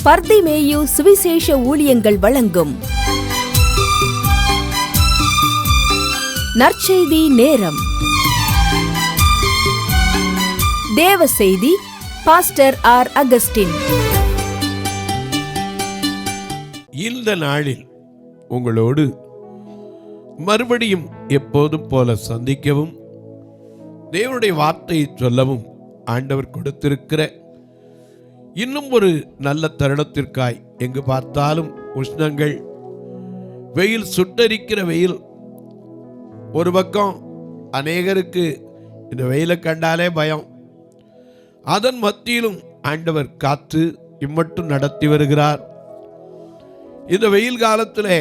பர்திமேயு சுவிசேஷ ஊழியங்கள் வழங்கும் நற்செய்தி நேரம். தேவ செய்தி பாஸ்டர் ஆர். அகஸ்டின். இந்த நாளில் உங்களோடு மறுபடியும் எப்போதும் போல சந்திக்கவும் தேவனுடைய வார்த்தையை சொல்லவும் ஆண்டவர் கொடுத்திருக்கிற இன்னும் ஒரு நல்ல தருணத்திற்காய் எங்கு பார்த்தாலும் உஷ்ணங்கள், வெயில், சுட்டரிக்கிற வெயில். ஒரு பக்கம் அநேகருக்கு இந்த வெயிலை கண்டாலே பயம். அதன் மத்தியிலும் ஆண்டவர் காத்து இம்மட்டும் நடத்தி வருகிறார். இந்த வெயில் காலத்தில்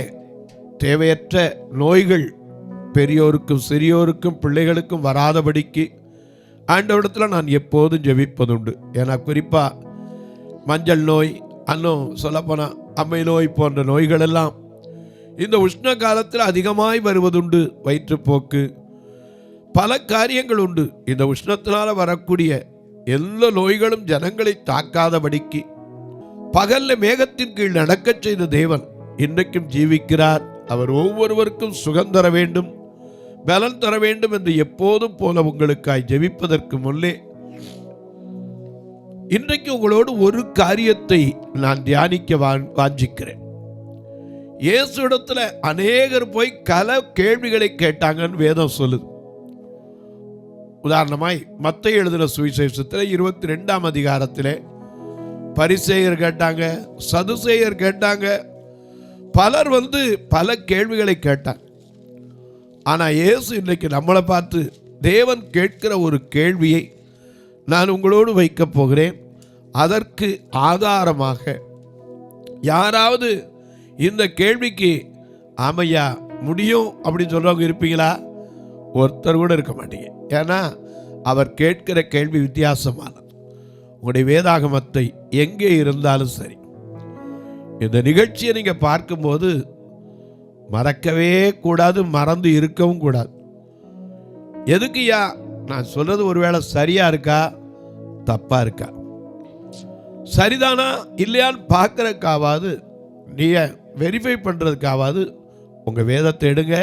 தேவையற்ற நோய்கள் பெரியோருக்கும் சிறியோருக்கும் பிள்ளைகளுக்கும் வராதபடிக்கு ஆண்டவரிடத்தில் நான் எப்போதும் ஜெபிப்பதுண்டு. ஏன்னா குறிப்பாக மஞ்சள் நோய், இன்னும் சொல்லப்போனால் அம்மை நோய் போன்ற நோய்கள் எல்லாம் இந்த உஷ்ண காலத்தில் அதிகமாய் வருவதுண்டு. வயிற்றுப்போக்கு, பல காரியங்கள் உண்டு. இந்த உஷ்ணத்தினால் வரக்கூடிய எல்லா நோய்களும் ஜனங்களை தாக்காதபடிக்கு பகல்ல மேகத்தின் கீழ் நடக்கச் செய்த தேவன் இன்றைக்கும் ஜீவிக்கிறார். அவர் ஒவ்வொருவருக்கும் சுகம் தர வேண்டும், பலன் தர வேண்டும் என்று எப்போதும் போல உங்களுக்காய் ஜெபிப்பதற்கு முன்னே இன்றைக்கு உங்களோடு ஒரு காரியத்தை நான் தியானிக்க வாஞ்சிக்கிறேன். இயேசு இடத்துல அநேகர் போய் பல கேள்விகளை கேட்டாங்கன்னு வேதம் சொல்லுது. உதாரணமாய் மத்தேயு எழுதின சுவிசேஷத்தில் 22ஆம் அதிகாரத்தில் பரிசேயர் கேட்டாங்க, சதுசேயர் கேட்டாங்க, பலர் பல கேள்விகளை கேட்டாங்க. ஆனால் இயேசு இன்றைக்கு நம்மளை பார்த்து தேவன் கேட்கிற ஒரு கேள்வியை நான் உங்களோடு வைக்கப் போகிறேன். அதற்கு ஆதாரமாக யாராவது இந்த கேள்விக்கு ஆமையா முடியும் அப்படின்னு சொல்கிறவங்க இருப்பீங்களா? ஒருத்தர் கூட இருக்க மாட்டீங்க. ஏன்னா அவர் கேட்கிற கேள்வி வித்தியாசமானது. உங்களுடைய வேதாகமத்தை எங்கே இருந்தாலும் சரி, இந்த நிகழ்ச்சியை நீங்கள் பார்க்கும்போது மறக்கவே கூடாது, மறந்து இருக்கவும் கூடாது. எதுக்குயா நான் சொல்றது ஒருவேளை சரியா இருக்கா தப்பா இருக்கா, சரிதானா இல்லையான்னு பார்க்கறதுக்காவது, நீங்க வெரிஃபை பண்றதுக்காவது உங்க வேதத்தை எடுங்க.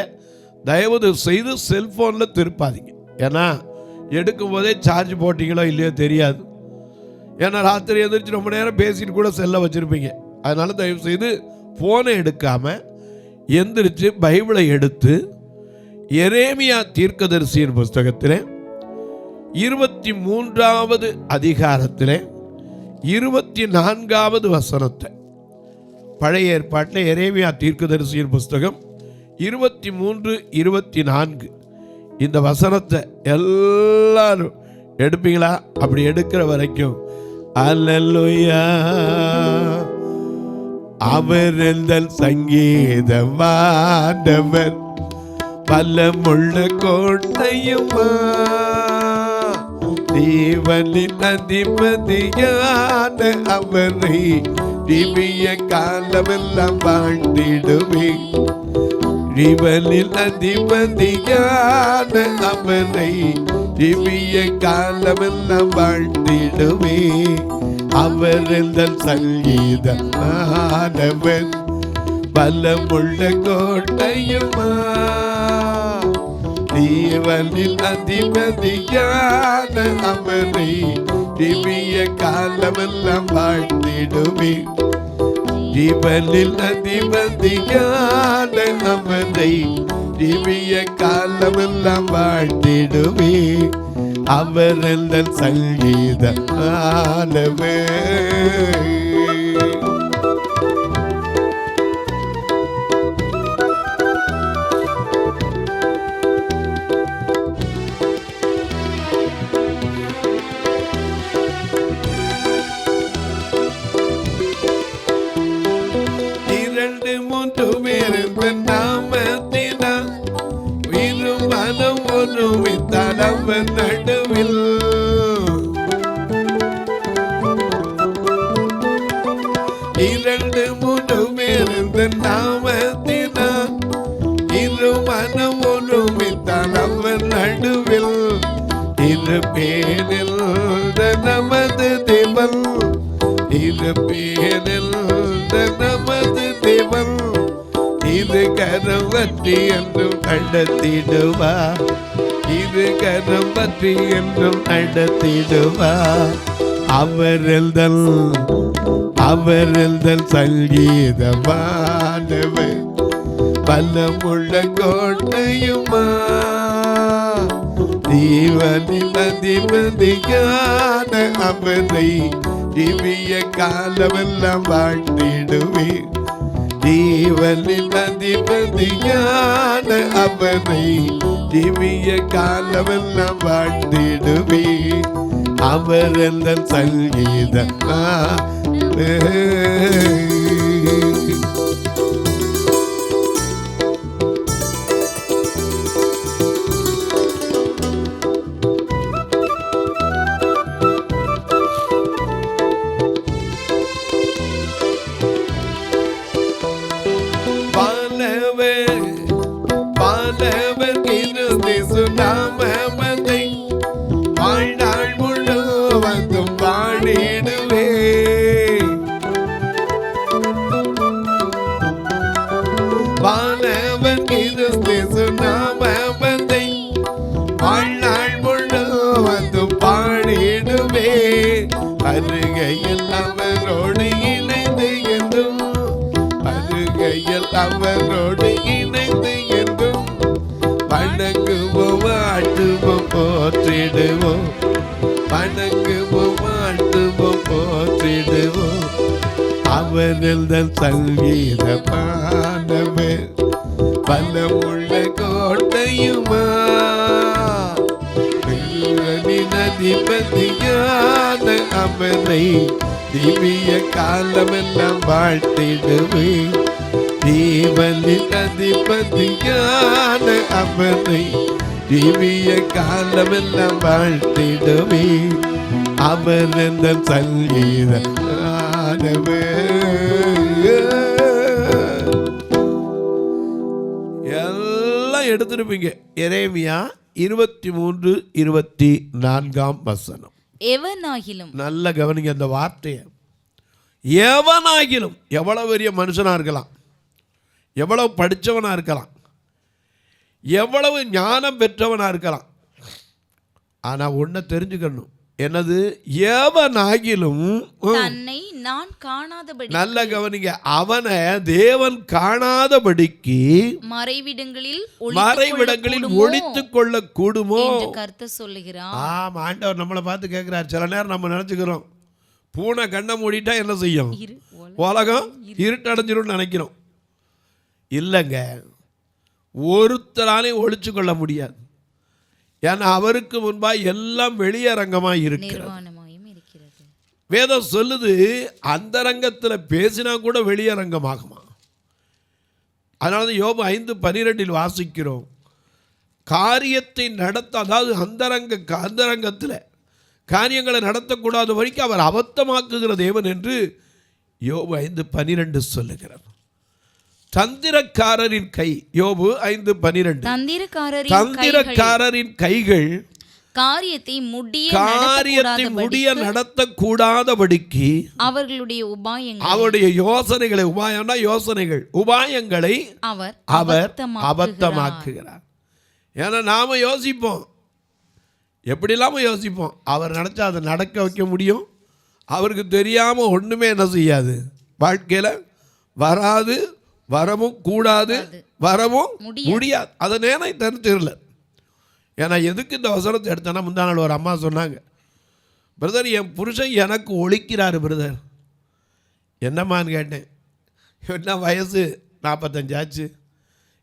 தயவு செய்து செல்போன்ல திருப்பாதீங்க. ஏன்னா எடுக்கும் போதே சார்ஜ் போட்டீங்களோ இல்லையோ தெரியாது. ஏன்னா ராத்திரி எந்திரிச்சு ரொம்ப நேரம் பேசிட்டு கூட செல்ல வச்சிருப்பீங்க. அதனால தயவு செய்து போனை எடுக்காம எந்திரிச்சு பைபிளை எடுத்து எரேமியா தீர்க்கதரிசியின் புஸ்தகத்தில் 23வது அதிகாரத்தில் 24வது வசனத்தை, பழைய ஏற்பாட்டில் எரேமியா தீர்க்கதரிசியின் புஸ்தகம் 23-24 இந்த வசனத்தை எல்லாரும் எடுப்பீங்களா? அப்படி எடுக்கிற வரைக்கும் அல்லேலூயா அவர் எந்தன் சங்கீதமானவர், பலமுள்ள கோட்டையுமா, தேவனின் அதிபதியான அவரை திவ்ய காலமெல்லாம் வாழ்ந்திடுவே. ஜீவனில் அதிபதியான அவரை திவ்ய காலமெல்லாம் வாழ்ந்திடுவே. அவர் எந்தன் சங்கீதமானவர், பலமுள்ள கோட்டையுமா, தேவனில் அதிபதியான அவரை திவ்ய காலமெல்லாம் வாழ்ந்திடுவே. ஜீவனில் அதிபதியான அவரை திவ்ய காலமெல்லாம் வாழ்ந்திடுவே. அவர் எந்தன் சங்கீதமானவர். அவர் நடுவில் இரண்டு மூன்று பேர் நாமத்தினான் இரு மனம் ஒருமித்தான் அவர் நடுவில் இருப்பேனில் நமது தேவன் இருப்பேனில் பற்றி என்றும் நடத்திடுவா, இரு கரம் பற்றி என்றும் நடத்திடுவா. அவரெல்தல் சங்கீதமானவர், பலமுள்ள கோட்டையுமா, ஜீவனின் அதிபதியான அவரை திவ்ய காலமெல்லாம் வாழ்த்திடுவே. ஜீவனின் அதிபதியான அவரை திவ்ய காலமெல்லாம் வாழ்த்திடுவே. அவர் எந்த சங்கீதம் பாலவர் கிருதி சுனாமதை வாழ்நாள் முழுவதும் பாடிடுவே. பாலவர் கிருதி சுனாமதை வாழ்நாள் முழுவதும் பாடிடுவே. அருகையில் அவரோடு இணைந்து என்றும், அருகையில் அவரோடு இணைந்து என்றும் வணங்குவோம், ஆட்டுவோம், போற்றிடுவோம். வணங்குவோம், ஆட்டுவோம், போற்றிடுவோம். அவர்தான் சங்கீதமானவர், பலமுள்ள கோட்டையுமா, அதிபதியான அவரை திவ்ய காலமெல்லாம் வாழ்த்திடுவே. ஜீவனின் அதிபதியான அவரை திவ்ய காலமெல்லாம் வாழ்த்திடுவே. அவர் எந்த சங்கீதமானவர். எல்லாம் எடுத்திருப்பீங்க. எரேமியா 23:24. எவனாகிலும், நல்ல கவனிங்க அந்த வார்த்தையை. எவனாகிலும், எவ்வளவு பெரிய மனுஷனா இருக்கலாம், எவ்வளவு படித்தவனா இருக்கலாம், எவ்வளவு ஞானம் பெற்றவனா இருக்கலாம், ஆனா ஒன்றை தெரிஞ்சுக்கணும். என்னது? எவனாகிலும் தன்னை நான் காணாதபடி, நல்ல கவனிங்க, அவனை தேவன் காணாதபடிக்கு மறைவிடங்களில் ஒளித்துக் கொள்ள கூடுமோ என்று கர்த்தர் சொல்லுகிறார். ஆமா, ஆண்டவர் நம்மளை பார்த்து கேட்கிறார். சில நேரம் நம்ம நினைச்சுக்கிறோம், பூனை கண்ணை மூடிட்டா என்ன செய்யும், உலகம் இருட்டடைஞ்சிரும் நினைக்கிறோம். இல்லைங்க, ஒருத்தராலையும் ஒளிச்சு கொள்ள முடியாது. ஏன்னா அவருக்கு முன்பாக எல்லாம் வெளியரங்கமாக இருக்கிறது. வேதம் சொல்லுது, அந்தரங்கத்தில் பேசினா கூட வெளியரங்கமாகுமா. அதனால தான் யோபு 5:12 வாசிக்கிறோம், காரியத்தை நடத்த, அதாவது அந்தரங்கத்தில் காரியங்களை நடத்தக்கூடாத வரைக்கும் அவர் அபத்தமாக்குகிற தேவன் என்று யோபு 5:12 சொல்லுகிறார். தந்திரக்காரரின் கை, யோபு 5:12, தந்திரக்காரரின் கைகள் காரியத்தை முடிய நடத்தக்கூடாதபடிக்கு அவருடைய யோசனைகளை, உபாயம்னா யோசனைகள், உபாயங்களை அவர் அபத்தமாக்குகிறார். ஏன்னா நாம யோசிப்போம், எப்படி இல்லாம யோசிப்போம். அவர் நினைச்சா அதை நடக்க வைக்க முடியும். அவருக்கு தெரியாம ஒண்ணுமே என்ன செய்யாது, வாழ்க்கையில வராது, வரவும் கூடாது, வரவும் முடியாது. அதை நேரம் தெரிஞ்சிடல. ஏன்னா எதுக்கு இந்த வசனத்தை எடுத்தேன்னா, முந்தா நாள் ஒரு அம்மா சொன்னாங்க, பிரதர் என் புருஷன் எனக்கு ஒழிக்கிறாரு பிரதர். என்னம்மான்னு கேட்டேன். என்ன வயசு? 45 ஆச்சு,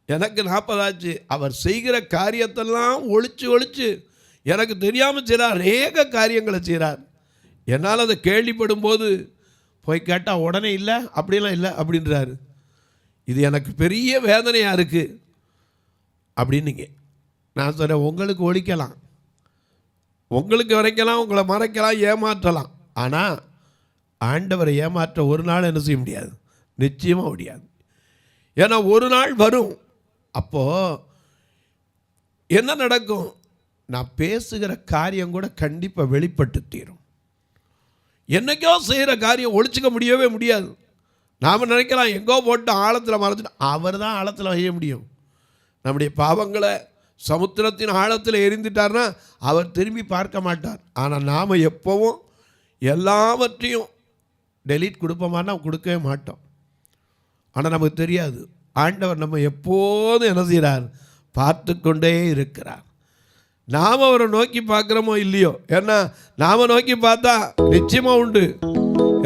எனக்கு 40 ஆச்சு. அவர் செய்கிற காரியத்தெல்லாம் ஒழிச்சு எனக்கு தெரியாமல் செய்கிறார், அநேக காரியங்களை செய்கிறார். என்னால் அதை கேள்விப்படும் போது போய் கேட்டால் உடனே இல்லை, அப்படிலாம் இல்லை அப்படின்றாரு. இது எனக்கு பெரிய வேதனையாக இருக்குது அப்படின்னுங்க. நான் சொல்கிறேன், உங்களுக்கு ஒழிக்கலாம், உங்களுக்கு வரைக்கலாம், உங்களை மறைக்கலாம், ஏமாற்றலாம். ஆனால் ஆண்டவரை ஏமாற்ற ஒரு நாள் என்ன செய்ய முடியாது, நிச்சயமாக முடியாது. ஏன்னா ஒரு நாள் வரும், அப்போது என்ன நடக்கும், நான் பேசுகிற காரியம் கூட கண்டிப்பாக வெளிப்பட்டு தீரும். என்னைக்கோ செய்கிற காரியம் ஒழிச்சிக்க முடியவே முடியாது. நாம் நினைக்கலாம் எங்கோ போட்டு ஆழத்தில் மறைச்சிட்டு, அவர் தான் ஆழத்தில் செய்ய முடியும். நம்முடைய பாவங்களை சமுத்திரத்தின் ஆழத்தில் எரிந்துட்டார்னா அவர் திரும்பி பார்க்க மாட்டார். ஆனால் நாம் எப்போவும் எல்லாவற்றையும் டெலீட் கொடுப்போமானா கொடுக்கவே மாட்டோம். ஆனால் நமக்கு தெரியாது, ஆண்டவர் நம்ம எப்போதும் என்ன செய்கிறார், பார்த்து கொண்டே இருக்கிறார். நாம் அவரை நோக்கி பார்க்குறோமோ இல்லையோ, ஏன்னா நாம் நோக்கி பார்த்தா நிச்சயமாக உண்டு.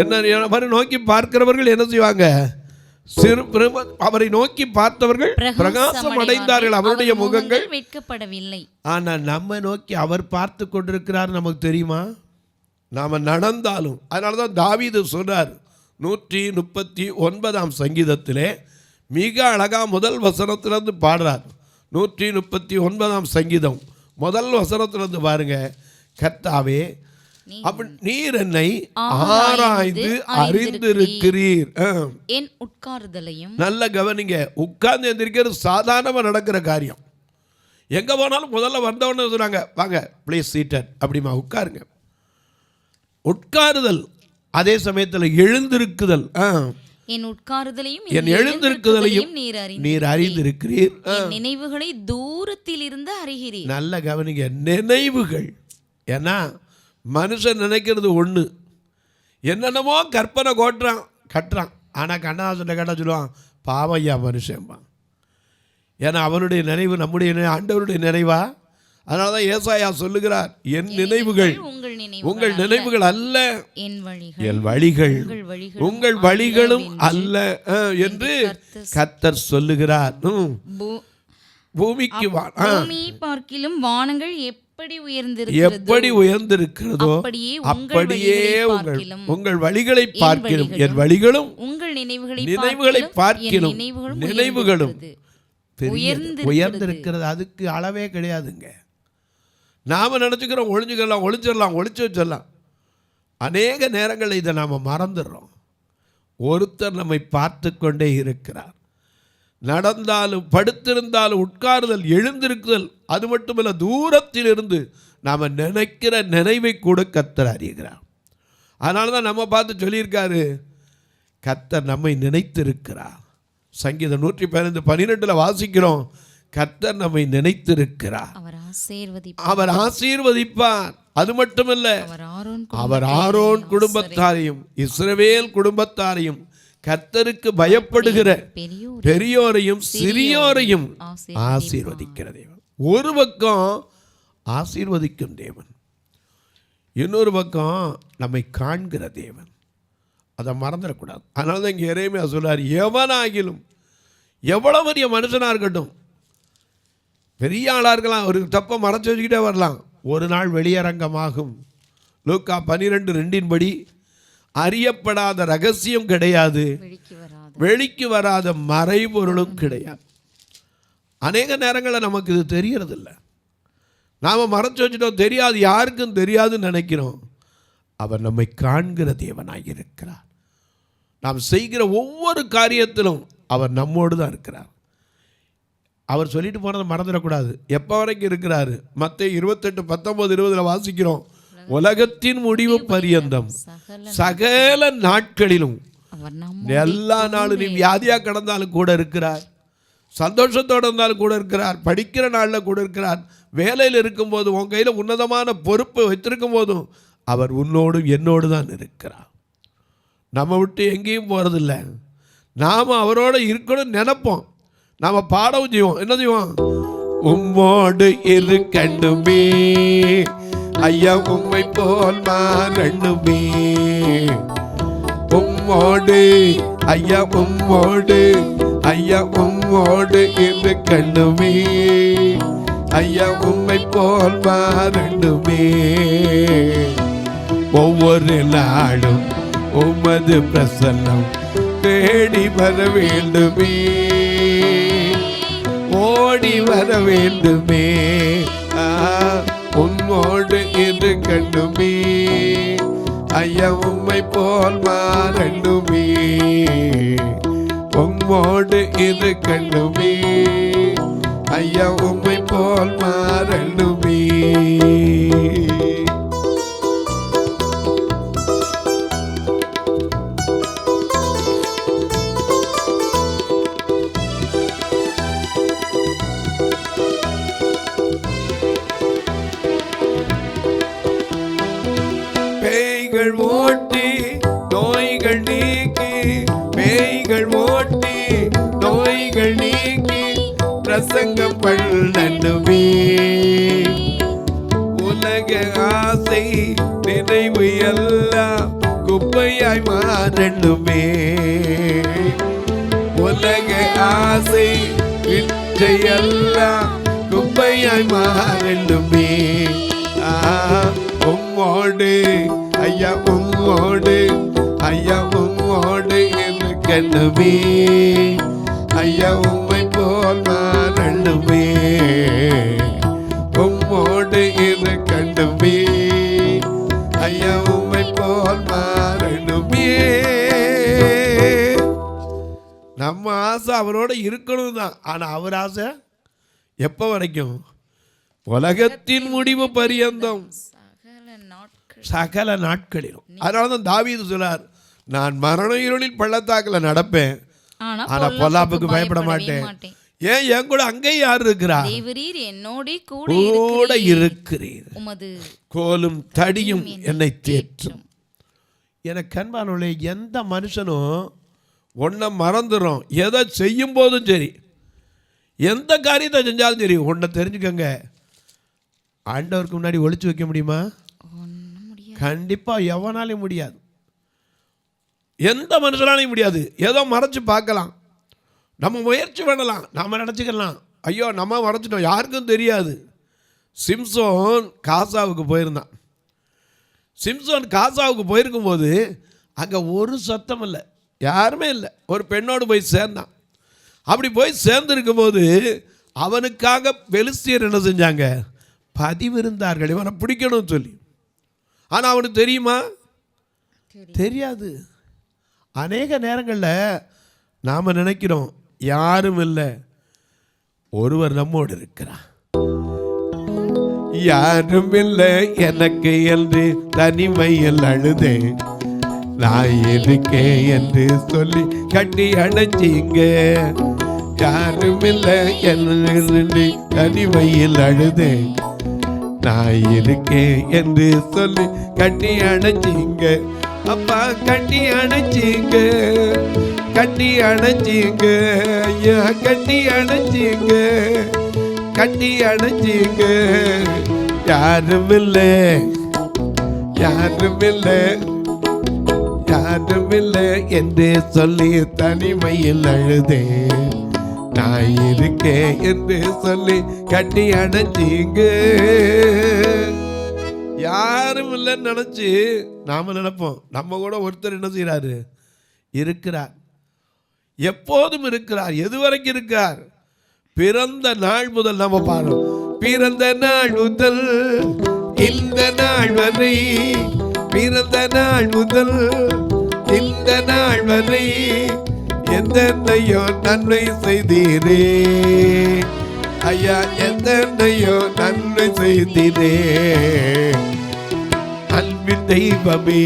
என்ன அவரை நோக்கி பார்க்கிறவர்கள் என்ன செய்வாங்க, அவரை நோக்கி பார்த்தவர்கள் பிரகாசம் அடைந்தார்கள், அவருடைய முகங்கள் வெட்கப்படவில்லை. ஆனால் நம்ம நோக்கி அவர் பார்த்து கொண்டிருக்கிறார் நமக்கு தெரியுமா? நாம் நடந்தாலும். அதனால தான் தாவீது சொல்றார் 139ஆம் சங்கீதத்திலே மிக அழகா முதல் வசனத்திலிருந்து பாடுறார். 139ஆம் சங்கீதம் முதல் வசனத்திலிருந்து பாருங்க. கர்த்தாவே, நீர் என்னை ஆராய்ந்து அறிந்திருக்கிறீர். என் உட்கார்தலையும். நல்ல கவனிங்க, உட்கார்ந்து எந்திரிக்கிறது சாதாரணமாக நடக்கிற காரியம். எங்க போனாலும் முதல்ல வந்தவொன்னு சொல்றாங்க, வாங்க ப்ளீஸ் சீட்டட், அப்படிமா உட்காருங்க. உட்காருதல், அதே சமயத்தில் எழுந்திருக்குதல். என் உட்காருதலையும் என் எழுந்திருக்குதலையும் நீர் அறிந்திருக்கிறீர். நினைவுகளை தூரத்தில் இருந்து அறிகிறீர். நல்ல கவனிங்க, நினைவுகள். ஏன்னா மனுஷன் நினைக்கிறது ஒன்று, என்னென்னமோ கற்பனை கட்டுறான். ஆனால் கண்ணதாசன் கேட்டால் சொல்லுவான், பாவையா மனுஷன்பா. ஏன்னா அவனுடைய நினைவு நம்முடைய ஆண்டவருடைய நினைவா? அதனால தான் ஏசாயா சொல்லுகிறார், என் நினைவுகள் உங்கள் நினைவுகள் அல்ல, என் வழிகள் உங்கள் வழிகளும் அல்ல என்று கர்த்தர் சொல்லுகிறார். பூமிக்கு பார்க்கிலும் வானங்கள் எப்படி உயர்ந்திருக்கிறதோ அப்படியே உங்கள் வழிகளை பார்க்கிலும் என் வழிகளும் உங்கள் நினைவுகளை பார்க்கிலும் நினைவுகளும் உயர்ந்திருக்கிறது. அதுக்கு அளவே கிடையாதுங்க. நாம் நினச்சிக்கிறோம் ஒளிச்சிடலாம் ஒளிச்சு வச்சிடலாம். அநேக நேரங்களில் இதை நாம் மறந்துடுறோம். ஒருத்தர் நம்மை பார்த்து கொண்டே இருக்கிறார். நடந்தாலும் படுத்திருந்தாலும் உட்காருதல் எழுந்திருக்குதல், அது மட்டுமல்ல தூரத்தில் இருந்து நாம் நினைக்கிற நினைவை கூட கர்த்தர் அறிகிறார். அதனால தான் நம்ம பார்த்து சொல்லியிருக்காரு, கர்த்தர் நம்மை நினைத்திருக்கிறார். சங்கீதம் 112:12 வாசிக்கிறோம், கர்த்தர் நம்மை நினைத்திருக்கிறார், அவர் ஆசீர்வதிப்பார். அது மட்டுமல்ல, அவர் ஆரோன் குடும்பத்தாரையும் இஸ்ரவேல் குடும்பத்தாரையும் கர்த்தருக்கு பயப்படுகிற பெரியோரையும் சிறியோரையும் ஆசீர்வதிக்கிற தேவன். ஒரு பக்கம் ஆசீர்வதிக்கும் தேவன், இன்னொரு பக்கம் நம்மை காண்கிற தேவன். அதை மறந்துடக்கூடாது. அதனால தான் இங்கே எரேமியா சொல்றார், எவனாகிலும் எவ்வளவு பெரிய மனுஷனாக இருக்கட்டும், பெரிய ஆளாக இருக்கலாம், ஒரு தப்பை மறைச்சு வச்சுக்கிட்டே வரலாம், ஒரு நாள் வெளியரங்கமாகும். லூக்கா 12:2 அறியப்படாத ரகசியம் கிடையாது, வெளிக்கு வராத மறைபொருளும் கிடையாது. அநேக நேரங்களில் நமக்கு இது தெரியறதில்லை. நாம் மறைச்சு வச்சுட்டோம், தெரியாது, யாருக்கும் தெரியாதுன்னு நினைக்கிறோம். அவர் நம்மை காண்கிற தேவனாக இருக்கிறார். நாம் செய்கிற ஒவ்வொரு காரியத்திலும் அவர் நம்மோடு தான் இருக்கிறார். அவர் சொல்லிட்டு போனதை மறந்துடக்கூடாது. எப்போ வரைக்கும் இருக்கிறாரு? மத்தேயு 28:19-20 வாசிக்கிறோம், உலகத்தின் முடிவு பரியந்தம் சகல நாட்களிலும், எல்லா நாளும் நீ வியாதியாக கடந்தாலும் கூட இருக்கிறார், சந்தோஷத்தோடு இருந்தாலும் கூட இருக்கிறார், படிக்கிற நாளில் கூட இருக்கிறார், வேலையில் இருக்கும்போது உன் கையில் உன்னதமான பொறுப்பு வைத்திருக்கும் போதும் அவர் உன்னோடும் என்னோடு தான் இருக்கிறார். நம்ம விட்டு எங்கேயும் போகிறதில்ல. நாம் அவரோடு இருக்கணும்னு நினைப்போம், நாம் பாடவும் செய்வோம். என்ன செய்வோம்? உம்மோடு இருக்கண்டுமே ஐயா உம்மை போல் மாறண்டுமே, உம்மோடு ஐயா உம்மோடு ஐயா உம்மோடு இருக்கண்டுமே, ஐயா உம்மை போல் மாறண்டுமே. ஒவ்வொரு நாளும் உமது பிரசன்னம் தேடி வர வேண்டுமே, ஓடி வர வேண்டுமே, உன்னோடு இரு கண்டுமே, ஐயா உம்மை போல் மாறண்டுமே, உம்மோடு இரு கண்டுமே, ஐயா உம்மை போல் மாறண்டுமே. ஓட்டி நோய்கள் நீக்கி, பேய்கள் ஓட்டி நோய்கள் நீக்கி பிரசங்கம் பண்ணணுமே. உலக ஆசை நினைவு எல்லாம் குப்பையாய் மாறணுமே. உலக ஆசை இச்சையெல்லாம் குப்பையாய் மாறணுமே. உம்மோடு ஐயா, உம்மோடு ஐயா, உம்மோடு இருக்கணுமே. ஐயா உம்மை போல் மாறணுமே. உம்மோடு இருக்கணுமே. ஐயா உம்மை போல் மாறணுமே. நம்ம ஆசை அவரோட இருக்கணும் தான். ஆனால் அவர் ஆசை எப்போ வரைக்கும்? உலகத்தின் முடிவு பரியந்தம், சகல நாட்களிலும். அதனால தான் தாவீது சொல்றார், நான் மரண இருளில் பள்ளத்தாக்கில் நடப்பேன், ஆனா பொல்லாப்புக்கு பயப்பட மாட்டேன். ஏன்? என் கூட அங்கே யார் இருக்கிறார்? என்னோட கூட இருக்கிறீர். கோலும் தடியும் என்னை தேற்றும். எனக்கு அன்பானவர்களே, எந்த மனுஷனும் ஒன்றை மறந்துடும். எதை செய்யும் போதும் சரி, எந்த காரியத்தை செஞ்சாலும் சரி, ஒன்றை தெரிஞ்சுக்கங்க, ஆண்டவருக்கு முன்னாடி ஒளிச்சு வைக்க முடியுமா? கண்டிப்பாக எவனாலையும் முடியாது. எந்த மனுஷனாலையும் முடியாது. ஏதோ மறைச்சு பார்க்கலாம், நம்ம முயற்சி பண்ணலாம், நாம் நினச்சிக்கலாம், ஐயோ நம்ம மறைச்சிட்டோம், யாருக்கும் தெரியாது. சிம்சோன் காசாவுக்கு போயிருந்தான். சிம்சோன் காசாவுக்கு போயிருக்கும்போது அங்கே ஒரு சத்தம் இல்லை, யாருமே இல்லை. ஒரு பெண்ணோடு போய் சேர்ந்தான். அப்படி போய் சேர்ந்துருக்கும் போது அவனுக்காக பெலிஸ்தியர் என்ன செஞ்சாங்க? பதிவிருந்தார்கள், இவனை பிடிக்கணும்னு சொல்லி. ஆனால் அவனுக்கு தெரியுமா? தெரியாது. அநேக நேரங்களில் நாம் நினைக்கிறோம் யாரும் இல்லை, ஒருவர் நம்மோடு இருக்கிறார். யாரும் இல்லை எனக்கு என்று தனிமையில் அழுதேன், நான் இருக்கேன் என்று சொல்லி கட்டி அணைச்சிங்க. யாரும் இல்லை என்று தனிமையில் அழுதேன், நான் இருக்கேன் என்று சொல்லி கட்டி அணைச்சிங்க. அப்பா கட்டி அணைச்சிங்க, கட்டி அணைச்சிங்க, ஐயா கட்டி அணைச்சிங்க, கட்டி அணைச்சிங்க. யாரும் இல்லை, யாரும் இல்லை, யாரும் இல்லை என்று சொல்லி தனிமையில் அழுதேன், நான் இருக்கேன் என்று சொல்லி கட்டி அணைச்சிங்க. யாரும் இல்லைன்னு நினச்சி நாம் நினைப்போம், நம்ம கூட ஒருத்தர் என்ன செய்கிறாரு? இருக்கிறார், எப்போதும் இருக்கிறார். எது வரைக்கும் இருக்கார்? பிறந்த நாள் முதல். நம்ம பாருங்க, பிறந்த நாள் முதல் இந்த நாள் வரை, பிறந்த நாள் முதல் இந்த நாள் வரை எந்தென்னையோ நன்மை செய்தீரே ஐயா, எந்தென்னையோ நன்மை செய்தீரே. அன்பின் தெய்வமே,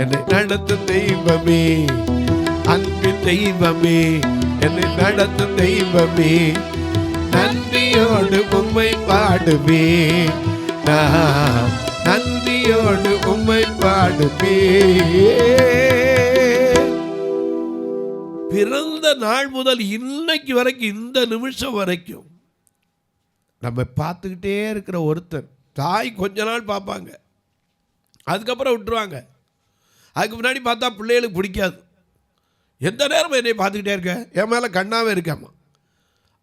என்னை நடத்தும் தெய்வமே, அன்பின் தெய்வமே, என்னை நடத்தும் தெய்வமே, நன்றியோடு உம்மை பாடுவே, நான் நன்றியோடு உம்மை பாடுவே. பிறந்த நாள் முதல் இன்னைக்கு வரைக்கும், இந்த நிமிஷம் வரைக்கும் நம்ம பார்த்துக்கிட்டே இருக்கிற ஒருத்தர். தாய் கொஞ்ச நாள் பார்ப்பாங்க, அதுக்கப்புறம் விட்டுருவாங்க. அதுக்கு முன்னாடி பார்த்தா பிள்ளைகளுக்கு பிடிக்காது. எந்த நேரமும் என்னை பார்த்துக்கிட்டே இருக்க, என் மேலே கண்ணாவே இருக்காமா.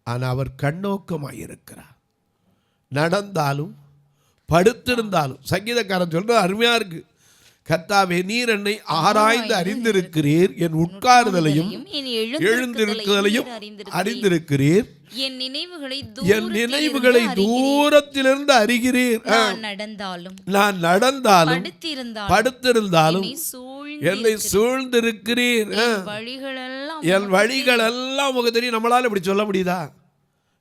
ஆனால் அவர் கண்ணோக்கமாக இருக்கிறார். நடந்தாலும் படுத்திருந்தாலும். சங்கீதக்காரன் சொல்கிறது அருமையாக இருக்குது. கர்த்தாவே, நீர் என்னை ஆராய்ந்து அறிந்திருக்கிறீர், என் உட்காருதலையும் எழுந்திருக்குதலையும் அறிந்திருக்கிறீர், என் நினைவுகளை தூரத்திலிருந்து அறிகிறீர். நான் நடந்தாலும் படுத்திருந்தாலும் என்னை சூழ்ந்திருக்கிறீர். என் வழிகள் எல்லாம் உங்களுக்கு தெரியும். நம்மளால இப்படி சொல்ல முடியுதா?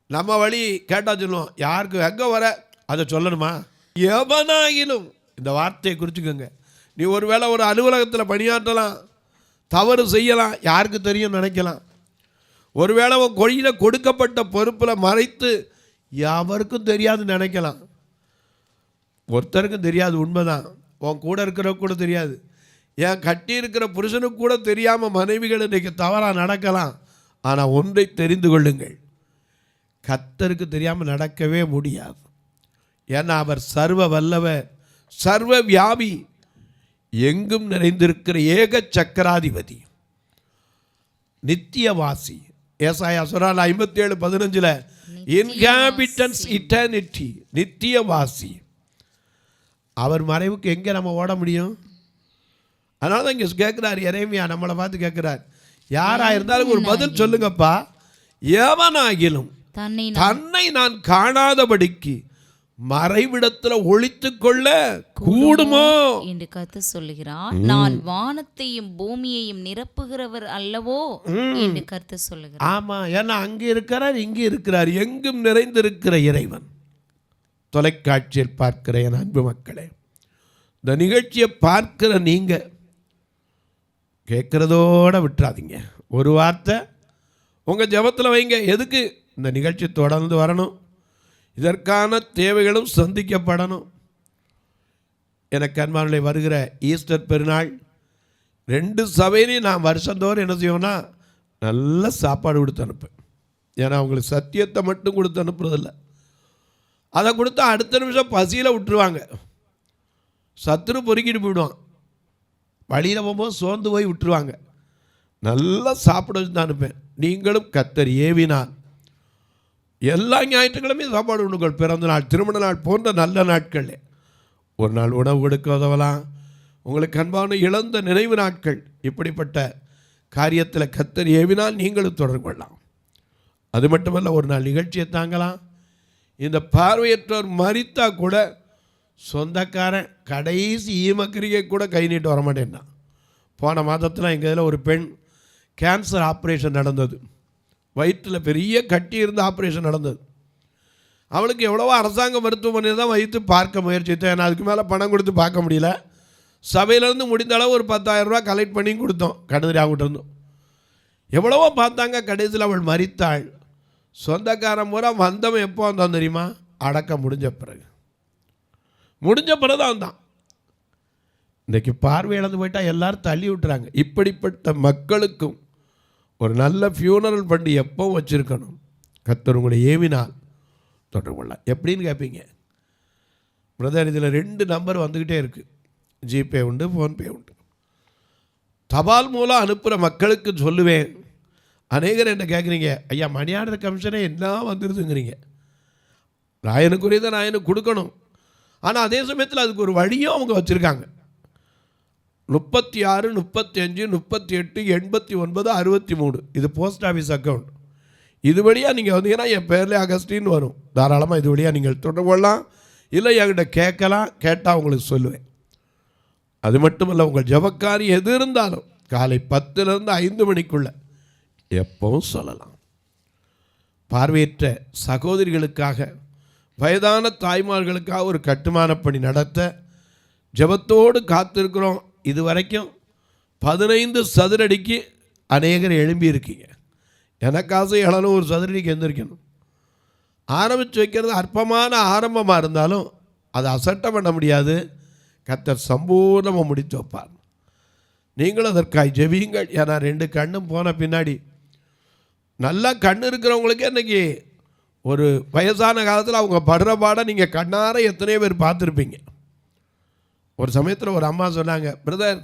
நம்ம வழி கேட்டா சொல்லுவோம், யாருக்கு எங்கே வர அதை சொல்லணுமா? எவனாகிலும் இந்த வார்த்தையை குறிச்சுக்கோங்க. நீ ஒருவேளை ஒரு அலுவலகத்தில் பணியாற்றலாம், தவறு செய்யலாம், யாருக்கு தெரியும் நினைக்கலாம். ஒருவேளை உன் கொடியில் கொடுக்கப்பட்ட பொறுப்பில் மறைத்து யாருக்கும் தெரியாதுன்னு நினைக்கலாம். ஒருத்தருக்கும் தெரியாது, உண்மைதான். உன் கூட இருக்கிறவங்க கூட தெரியாது. என் கட்டி இருக்கிற புருஷனுக்கு கூட தெரியாமல் மனைவிகள் இன்றைக்கு தவறாக நடக்கலாம். ஆனால் ஒன்றை தெரிந்து கொள்ளுங்கள், கர்த்தருக்கு தெரியாமல் நடக்கவே முடியாது. ஏன்னா அவர் சர்வ வல்லவர், சர்வ வியாபி, எங்கும் நிறைந்திருக்கிற ஏக சக்கராதிபதி, நித்தியவாசி. ஏசாயா சொல்றார் 57:15 இன்ஹாபிட்டன்ஸ் இட்டர்னிட்டி, நித்தியவாசி. அவர் மறைவுக்கு எங்கே நம்ம ஓட முடியும்? அதனால தான் இங்கே கேட்குறார் எரேமியா, நம்மளை பார்த்து கேட்குறார், யாராக இருந்தாலும் ஒரு பதில் சொல்லுங்கப்பா. எவனாகிலும் தன்னை நான் காணாதபடிக்கு மறைவிடத்தில் ஒளித்து கொள்ள கூடுமோ என்று கர்த்தர் சொல்லுகிறார். நான் வானத்தையும் பூமியையும் நிரப்புகிறவர் அல்லவோ என்று கர்த்தர் சொல்லுகிறார். ஆமா, ஏன்னா அங்கே இருக்கிறார், இங்கே இருக்கிறார், எங்கும் நிறைந்திருக்கிற இறைவன். தொலைக்காட்சியில் பார்க்கிற என் அன்பு மக்களே, இந்த நிகழ்ச்சியை பார்க்கிற நீங்க கேட்குறதோடு விட்டுறாதீங்க. ஒரு வார்த்தை உங்கள் ஜெபத்தில் வைங்க. எதுக்கு? இந்த நிகழ்ச்சி தொடர்ந்து வரணும், இதற்கான தேவைகளும் சந்திக்கப்படணும். எனக்கு அன்பானவர்களே, வருகிற ஈஸ்டர் பெருநாள் 2 சபையிலையும் நான் வருஷந்தோறும் என்ன செய்வோன்னா நல்ல சாப்பாடு கொடுத்து அனுப்பேன். ஏன்னா அவங்களுக்கு சத்தியத்தை மட்டும் கொடுத்து அனுப்புறதில்லை, அதை கொடுத்தா அடுத்த நிமிஷம் பசியில் விட்டுருவாங்க, சத்துரு பொறுக்கிட்டு போயிடுவான், வழியில் போகும்போது சோர்ந்து போய் விட்டுருவாங்க. நல்லா சாப்பிட வச்சு தான் அனுப்பேன். நீங்களும் கர்த்தர் ஏவினார் எல்லா ஞாயிற்றுக்கிழமையும் சாப்பாடு உண்டுங்கள். பிறந்த நாள், திருமண நாள் போன்ற நல்ல நாட்கள் ஒரு நாள் உணவு கொடுக்க உதவலாம். உங்களுக்கு அன்பான இழந்த நினைவு நாட்கள், இப்படிப்பட்ட காரியத்தில் கர்த்தர் ஏவினால் நீங்களும் தொடர்பு கொள்ளலாம். அது மட்டுமல்ல, ஒரு நாள் நிகழ்ச்சியை தாங்கலாம். இந்த பார்வையற்றோர் மரித்தா கூட சொந்தக்காரன் கடைசி ஈமக்கிரியை கூட கை நீட்டு வரமாட்டேன்னா. போன மாதத்தில் எங்கள் இதில் ஒரு பெண் கேன்சர் ஆப்ரேஷன் நடந்தது, வயிற்றில் பெரிய கட்டி இருந்து ஆப்ரேஷன் நடந்தது. அவளுக்கு எவ்வளவோ அரசாங்க மருத்துவமனையில் தான் வைத்து பார்க்க முயற்சித்தேன். ஏன்னா அதுக்கு மேலே பணம் கொடுத்து பார்க்க முடியல. சபையிலேருந்து முடிந்த அளவு ஒரு 10,000 ரூபா கலெக்ட் பண்ணி கொடுத்தோம், கடுதிரி அவங்ககிட்ட இருந்தோம். எவ்வளவோ பார்த்தாங்க, கடைசியில் அவள் மரித்தாள். சொந்தக்காரன் முறை வந்தவன் எப்போ வந்தான் தெரியுமா? அடக்கம் முடிஞ்ச பிறகு தான் வந்தான். இன்றைக்கி பார்வை இழந்து போயிட்டால் எல்லோரும் தள்ளி விட்டுறாங்க. இப்படிப்பட்ட மக்களுக்கும் ஒரு நல்ல ஃபியூனரல் ஃபண்டு எப்போ வச்சுருக்கணும். கர்த்தர் உங்களை ஏவினால் தொடர்பு கொள்ளலாம். எப்படின்னு கேட்பீங்க, பிரதர் இதில் 2 நம்பர் வந்துக்கிட்டே இருக்குது, ஜிபே உண்டு, ஃபோன்பே உண்டு. தபால் மூலம் அனுப்புகிற மக்களுக்கு சொல்லுவேன். அநேகர் என்ன கேட்குறீங்க, ஐயா மணி ஆர்டர் கமிஷனே என்ன வந்துடுதுங்கிறீங்க. ராயனுக்குரியதை ராயனுக்கு கொடுக்கணும். ஆனால் அதே சமயத்தில் அதுக்கு ஒரு வழியும் அவங்க வச்சுருக்காங்க. 36 35 38 89 63 இது போஸ்ட் ஆஃபீஸ் அக்கௌண்ட். இது வழியாக நீங்கள் வந்தீங்கன்னா என் பேரில் அகஸ்டின்னு வரும். தாராளமாக இது வழியாக நீங்கள் தொடர்பு கொள்ளலாம், இல்லை என்கிட்ட கேட்கலாம். கேட்டால் உங்களுக்கு சொல்லுவேன். அது மட்டும் இல்லை, உங்கள் ஜபக்காரி எது இருந்தாலும் காலை 10லேருந்து 5 மணிக்குள்ளே எப்பவும் சொல்லலாம். பார்வையற்ற சகோதரிகளுக்காக, வயதான தாய்மார்களுக்காக ஒரு கட்டுமான பணி நடத்த ஜபத்தோடு காத்திருக்கிறோம். இது வரைக்கும் 15 சதுரடிக்கு அநேகர் எழும்பி இருக்கீங்க. எனக்கு ஆசை 700 சதுரடிக்கு எந்திரிக்கணும். ஆரம்பித்து வைக்கிறது அற்பமான ஆரம்பமாக இருந்தாலும் அதை அசட்டை பண்ண முடியாது. கர்த்தர் சம்பூர்ணமாக முடித்து வைப்பார். நீங்களும் அதற்காக ஜெபியுங்கள். ஏன்னா 2 கண்ணும் போன பின்னாடி நல்லா கண் இருக்கிறவங்களுக்கே இன்றைக்கி ஒரு வயசான காலத்தில் அவங்க படுற பாட நீங்கள் கண்ணார எத்தனையோ பேர் பார்த்துருப்பீங்க. ஒரு சமயத்தில் ஒரு அம்மா சொன்னாங்க, பிரதர்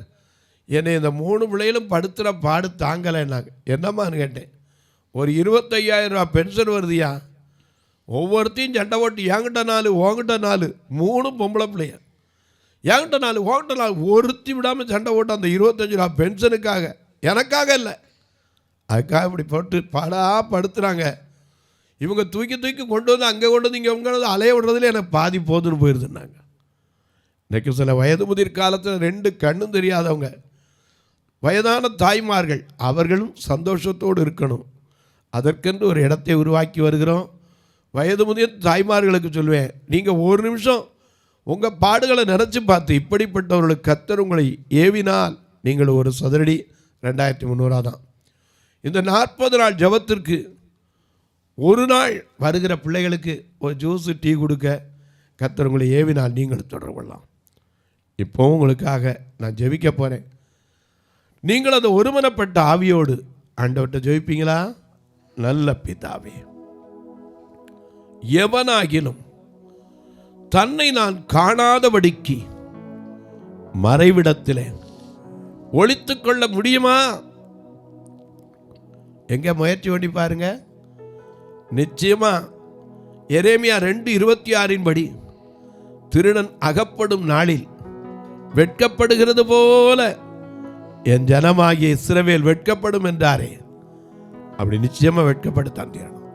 என்னை இந்த 3 பிள்ளைகளும் படுத்துகிற பாடு தாங்கலைன்னாங்க. என்னம்மான்னு கேட்டேன். ஒரு 25,000 ரூபா பென்ஷன் வருதுயா, ஒவ்வொருத்தையும் சண்டை போட்டு என்கிட்ட 4 உங்ககிட்ட 4, 3 பொம்பளை பிள்ளைய, என்கிட்ட 4 உங்ககிட்ட 4, ஒருத்தி விடாமல் சண்டை போட்டு அந்த 25 ரூபா பென்ஷனுக்காக, எனக்காக இல்லை, அதுக்காக இப்படி போட்டு படுத்துகிறாங்க. இவங்க தூக்கி கொண்டு வந்து அங்கே கொண்டு வந்து இங்கே உங்க அலைய விடுறதுல எனக்கு பாதி போதுன்னு போயிருதுன்னாங்க. இன்றைக்கு சில வயது முதிர் காலத்தில் 2 கண்ணும் தெரியாதவங்க வயதான தாய்மார்கள், அவர்களும் சந்தோஷத்தோடு இருக்கணும். அதற்கென்று ஒரு இடத்தை உருவாக்கி வருகிறோம். வயது முதிர் தாய்மார்களுக்கு சொல்வேன், நீங்கள் ஒரு நிமிஷம் உங்கள் பாடுகளை நினச்சி பார்த்து, இப்படிப்பட்டவர்களுக்கு கர்த்தர் உங்களை ஏவினால் நீங்கள் ஒரு சதுரடி 2300 தான். இந்த 40 நாள் ஜபத்திற்கு ஒரு நாள் வருகிற பிள்ளைகளுக்கு ஒரு ஜூஸு டீ கொடுக்க கர்த்தர் உங்களை ஏவினால் நீங்கள் தொடர்பு கொள்ளலாம். இப்போவும் உங்களுக்காக நான் ஜெபிக்க போகிறேன். நீங்கள் அந்த ஒருமனப்பட்ட ஆவியோடு ஆண்டவர்கிட்ட ஜெபிப்பீங்களா? நல்ல பிதாவே, எவனாகிலும் தன்னை நான் காணாதபடிக்கு மறைவிடத்திலே ஒளித்துக் கொள்ள முடியுமா? எங்க முயற்சி பண்ணி பாருங்க. நிச்சயமா எரேமியா 2:26 படி திருடன் அகப்படும் நாளில் வெட்கப்படுகிறது போல என் ஜனமாகிய இஸ்ரவேல் வெட்கப்படும் என்றாரே, அப்படி நிச்சயமா வெட்கப்படுத்தான் தீரணும்.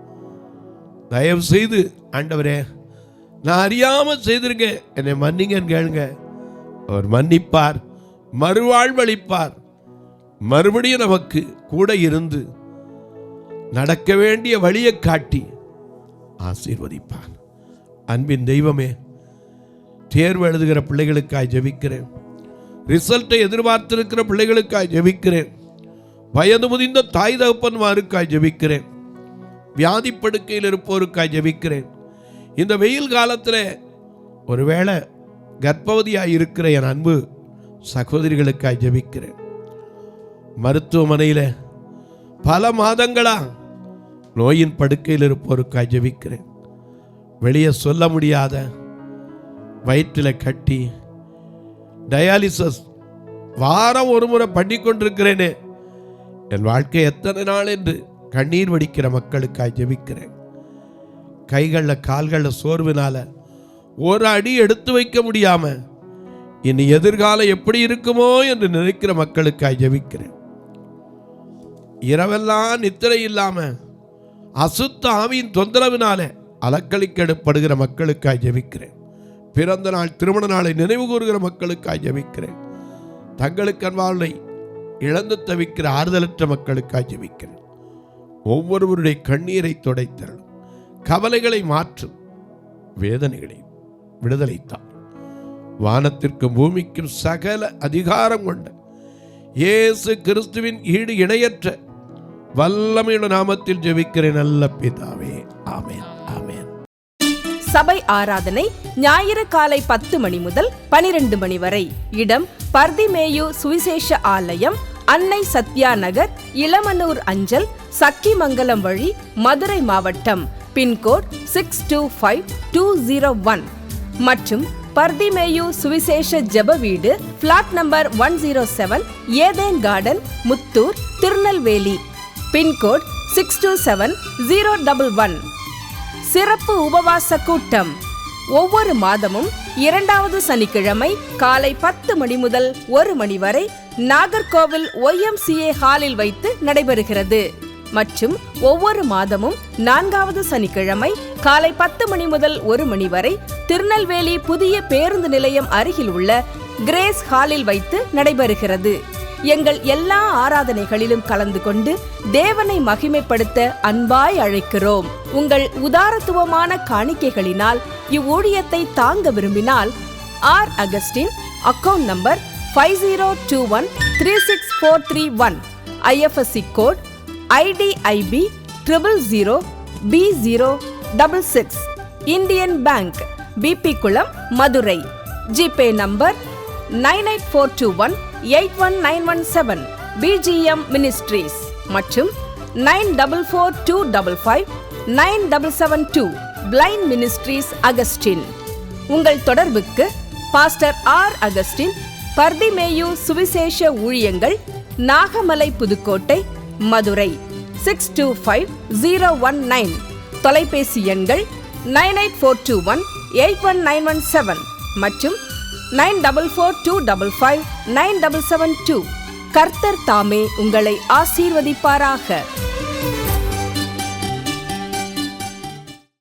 தயவு செய்து ஆண்டவரே, நான் அறியாம செய்திருக்கேன், என்னை மன்னிங்கன்னு கேளுங்க. அவர் மன்னிப்பார், மறுவாழ்வளிப்பார், மறுபடியும் நமக்கு கூட இருந்து நடக்க வேண்டிய வழியை காட்டி ஆசீர்வதிப்பார். அன்பின் தெய்வமே, தேர்வு எழுதுகிற பிள்ளைகளுக்காய் ஜெபிக்கிறேன். ரிசல்ட்டை எதிர்பார்த்திருக்கிற பிள்ளைகளுக்காய் ஜெபிக்கிறேன். வயது முதிர்ந்த தாய் தகப்பன்மாருக்காய் ஜெபிக்கிறேன். வியாதி படுக்கையில் இருப்போருக்காய் ஜெபிக்கிறேன். இந்த வெயில் காலத்தில் ஒருவேளை கர்ப்பவதியாய் இருக்கிற என் அன்பு சகோதரிகளுக்காய் ஜெபிக்கிறேன். மருத்துவமனையில் பல மாதங்களா நோயின் படுக்கையில் இருப்போருக்காய் ஜெபிக்கிறேன். வெளியே சொல்ல முடியாத வயிற்றில் கட்டி டயாலிசிஸ் வாரம் ஒரு முறை பண்ணி கொண்டிருக்கிறேனே, என் வாழ்க்கை எத்தனை நாள் என்று கண்ணீர் வடிக்கிற மக்களுக்காய் ஜெபிக்கிறேன். கைகளில் கால்களில் சோர்வினால ஒரு அடி எடுத்து வைக்க முடியாம இனி எதிர்காலம் எப்படி இருக்குமோ என்று நினைக்கிற மக்களுக்காய் ஜெபிக்கிறேன். இரவெல்லாம் நித்திரை இல்லாம அசுத்த ஆவியின் தொந்தரவினால அலக்களிக்கப்படுகிற மக்களுக்காய் ஜெபிக்கிறேன். பிறந்த நாள் திருமண நாளை நினைவு கூறுகிற மக்களுக்காய் ஜெபிக்கிறேன். தங்களுக்கு அன்பாளை இழந்து தவிக்கிற ஆறுதலற்ற மக்களுக்காய் ஜெபிக்கிறேன். ஒவ்வொருவருடைய கண்ணீரை துடைத்தரும், கவலைகளை மாற்றும், வேதனைகளை விடுதலைத்தான். வானத்திற்கும் பூமிக்கும் சகல அதிகாரம் கொண்ட இயேசு கிறிஸ்துவின் ஈடு இணையற்ற வல்லமையுள்ள நாமத்தில் ஜெபிக்கிறேன் நல்ல பிதாவே, ஆமென், ஆமென். சபை ஆராதனை ஞாயிறு காலை 10 மணி முதல் 12 மணி வரை. இடம் பர்திமேயு சுவிசேஷ ஆலயம், அன்னை சத்யா நகர், இளமனூர் அஞ்சல், சக்கிமங்கலம் வழி, மதுரை மாவட்டம். பின்கோட் 625201 மற்றும் பர்திமேயு சுவிசேஷ ஜெப வீடு, flat number 107, Eden garden, Muthur, Tirunelveli. Pincode 627011. சிறப்பு உபவாச கூட்டம் ஒவ்வொரு மாதமும் 2வது சனிக்கிழமை காலை 10 மணி முதல் 1 மணி வரை நாகர்கோவில் YMCA ஹாலில் வைத்து நடைபெறுகிறது. மற்றும் ஒவ்வொரு மாதமும் 4வது சனிக்கிழமை காலை 10 மணி முதல் 1 மணி வரை திருநெல்வேலி புதிய பேருந்து நிலையம் அருகில் உள்ள கிரேஸ் ஹாலில் வைத்து நடைபெறுகிறது. எங்கள் எல்லா ஆராதனைகளிலும் கலந்து கொண்டு தேவனை மகிமைப்படுத்த அன்பாய் அழைக்கிறோம். உங்கள் உதாரத்துவமான காணிக்கைகளினால் இவ்வூழியத்தை தாங்க விரும்பினால் R Augustine, account number 5021364331, IFSC code IDIB 000B066, Indian bank, BP Kulam, Madurai. GPay number 9842181917, BGM ministries மற்றும் 9442559772, பிளைண்ட் மினிஸ்ட்ரீஸ் அகஸ்டின். உங்கள் தொடர்புக்கு பாஸ்டர் ஆர் அகஸ்டின், பர்திமேயு சுவிசேஷ ஊழியங்கள், நாகமலை, புதுக்கோட்டை, மதுரை 625019. தொலைபேசி எண்கள் 9842181917 மற்றும் 9442559772. கர்த்தர் தாமே உங்களை ஆசீர்வதிப்பாராக.